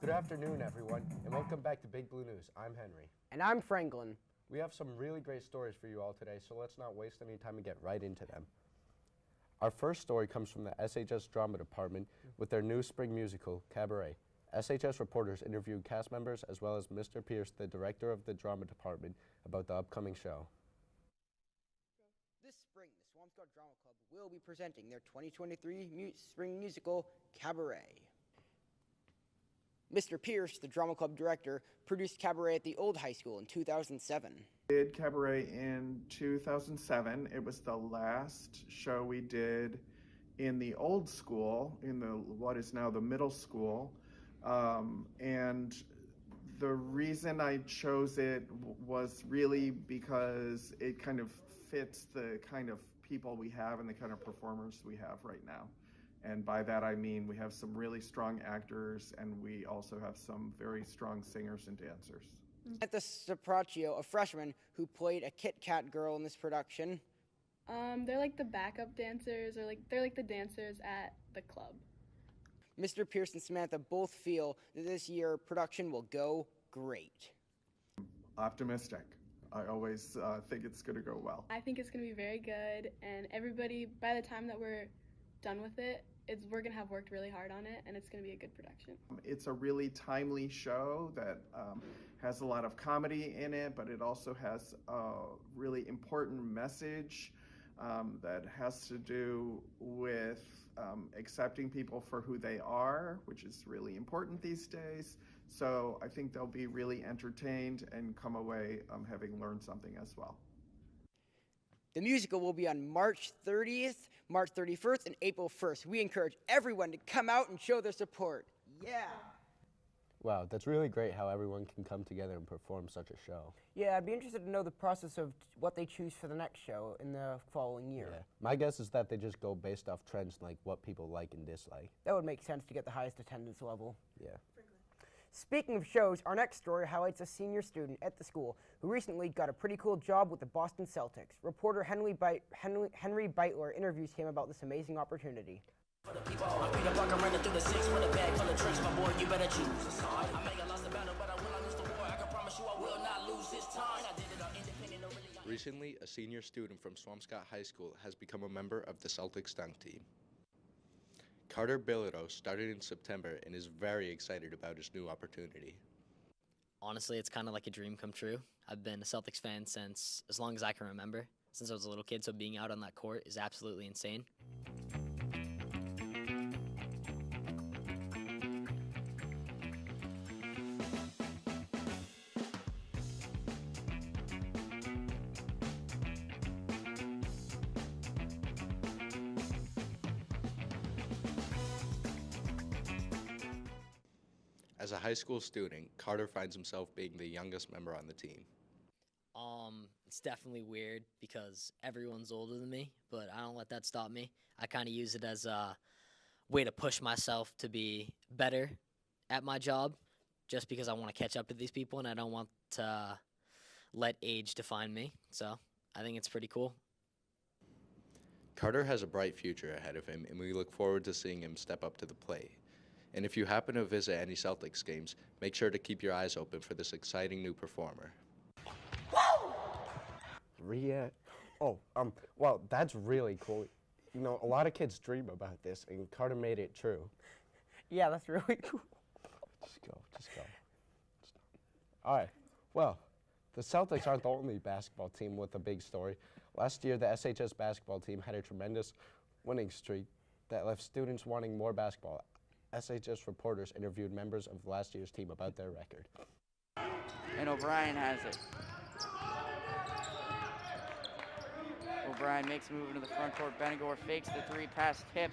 Good afternoon, everyone, and welcome back to Big Blue News. I'm Henry. And I'm Franklin. We have some really great stories for you all today, so let's not waste any time and get right into them. Our first story comes from the SHS Drama Department with their new spring musical, Cabaret. SHS reporters interviewed cast members as well as Mr. Pierce, the director of the Drama Department, about the upcoming show. This spring, the Swampscott Drama Club will be presenting their 2023 spring musical, Cabaret. Mr. Pierce, the Drama Club director, produced Cabaret at the old high school in 2007. We did Cabaret in 2007. It was the last show we did in the old school, in the what is now the middle school. And the reason I chose it was really because it kind of fits the kind of people we have and the kind of performers we have right now. And by that I mean we have some really strong actors and we also have some very strong singers and dancers. At the Sopraccio, a freshman who played a Kit Kat girl in this production. They're like the backup dancers, or they're like the dancers at the club. Mr. Pierce and Samantha both feel that this year production will go great. Optimistic. I always think it's going to go well. I think it's going to be very good, and everybody, by the time that we're done with it, we're going to have worked really hard on it, and it's going to be a good production. It's a really timely show that has a lot of comedy in it, but it also has a really important message that has to do with accepting people for who they are, which is really important these days. So I think they'll be really entertained and come away having learned something as well. The musical will be on March 30th, March 31st, and April 1st. We encourage everyone to come out and show their support. Yeah! Wow, that's really great how everyone can come together and perform such a show. Yeah, I'd be interested to know the process of what they choose for the next show in the following year. Yeah. My guess is that they just go based off trends, like what people like and dislike. That would make sense to get the highest attendance level. Yeah. Speaking of shows, our next story highlights a senior student at the school who recently got a pretty cool job with the Boston Celtics. Reporter Henry Beitler interviews him about this amazing opportunity. For the people, I beat a bucket running through the six with a bag full of drinks, my boy, you better choose a side. I may have lost the battle, but I will not lose the war. I can promise you I will not lose this time. I did it on independent, really. Recently, a senior student from Swampscott High School has become a member of the Celtics dunk team. Carter Bilodeau started in September and is very excited about his new opportunity. Honestly, it's kind of like a dream come true. I've been a Celtics fan since as long as I can remember, since I was a little kid, so being out on that court is absolutely insane. As a high school student, Carter finds himself being the youngest member on the team. It's definitely weird because everyone's older than me, but I don't let that stop me. I kind of use it as a way to push myself to be better at my job just because I want to catch up to these people and I don't want to let age define me. So I think it's pretty cool. Carter has a bright future ahead of him, and we look forward to seeing him step up to the plate. And if you happen to visit any Celtics games, make sure to keep your eyes open for this exciting new performer. Well, that's really cool. You know, a lot of kids dream about this, and Carter made it true. Yeah, that's really cool. Just go. All right, well, the Celtics aren't the only basketball team with a big story. Last year, the SHS basketball team had a tremendous winning streak that left students wanting more basketball. SHS reporters interviewed members of last year's team about their record. And O'Brien has it. O'Brien makes a move into the front court. Benegor fakes the three, pass tip,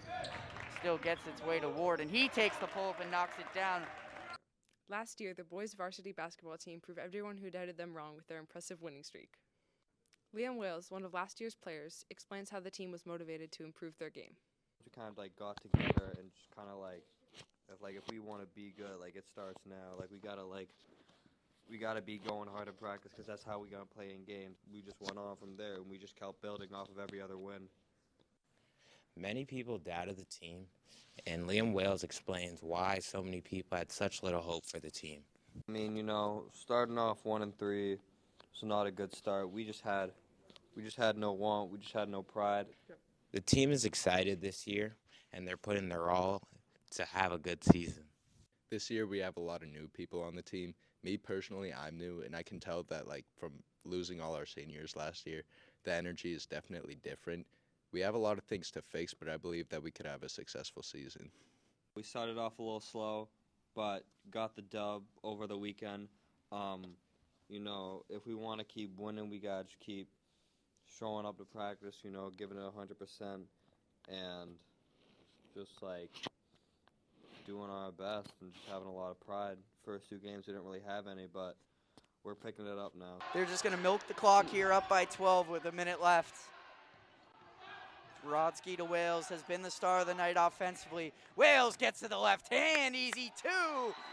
still gets its way to Ward, and he takes the pull-up and knocks it down. Last year, the boys' varsity basketball team proved everyone who doubted them wrong with their impressive winning streak. Liam Wales, one of last year's players, explains how the team was motivated to improve their game. We kind of got together and just kind of if we want to be good, it starts now. We gotta be going hard in practice because that's how we gotta play in games. We just went on from there and we just kept building off of every other win. Many people doubted the team, and Liam Wales explains why so many people had such little hope for the team. I mean, you know, starting off 1-3 was not a good start. We just had no want. We just had no pride. The team is excited this year, and they're putting their all to have a good season. This year we have a lot of new people on the team. Me personally, I'm new, and I can tell that like from losing all our seniors last year, the energy is definitely different. We have a lot of things to fix, but I believe that we could have a successful season. We started off a little slow, but got the dub over the weekend. You know, if we want to keep winning, we got to keep showing up to practice, you know, giving it 100%, and just, like, doing our best and just having a lot of pride. First 2 games, we didn't really have any, but we're picking it up now. They're just going to milk the clock here, up by 12 with a minute left. Brodsky to Wales has been the star of the night offensively. Wales gets to the left hand, easy 2.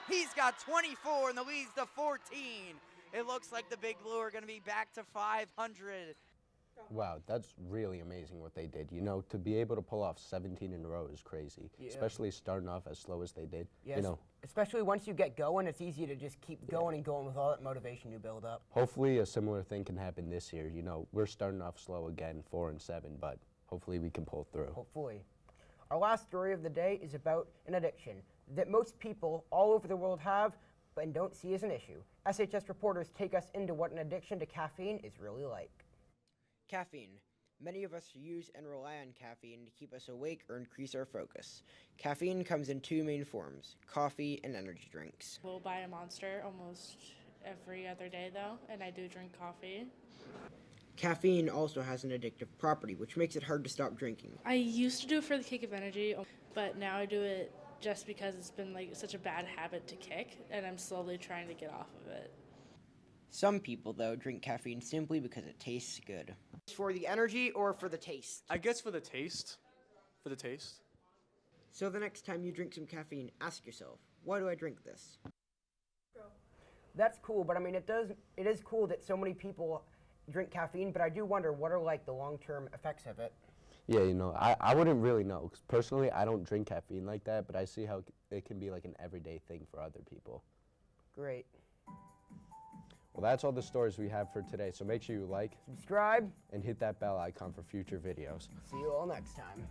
He's got 24 and the lead's to 14. It looks like the Big Blue are going to be back to 500. Wow, that's really amazing what they did. You know, to be able to pull off 17 in a row is crazy, especially starting off as slow as they did. Yes, you know, especially once you get going, it's easy to just keep going and going with all that motivation you build up. hopefully a similar thing can happen this year. You know, we're starting off slow again, 4-7, but hopefully we can pull through. Hopefully. Our last story of the day is about an addiction that most people all over the world have and don't see as an issue. SHS reporters take us into what an addiction to caffeine is really like. Caffeine. Many of us use and rely on caffeine to keep us awake or increase our focus. Caffeine comes in 2 main forms, coffee and energy drinks. We'll buy a Monster almost every other day though, and I do drink coffee. Caffeine also has an addictive property, which makes it hard to stop drinking. I used to do it for the kick of energy, but now I do it just because it's been like such a bad habit to kick, and I'm slowly trying to get off of it. Some people, though, drink caffeine simply because it tastes good. For the energy or for the taste? I guess for the taste. For the taste. So the next time you drink some caffeine, ask yourself, why do I drink this? That's cool, but I mean, it is cool that so many people drink caffeine, but I do wonder what are like the long-term effects of it. Yeah, you know, I wouldn't really know. 'Cause personally, I don't drink caffeine like that, but I see how it can be like an everyday thing for other people. Great. Well, that's all the stories we have for today, so make sure you like, subscribe, and hit that bell icon for future videos. See you all next time.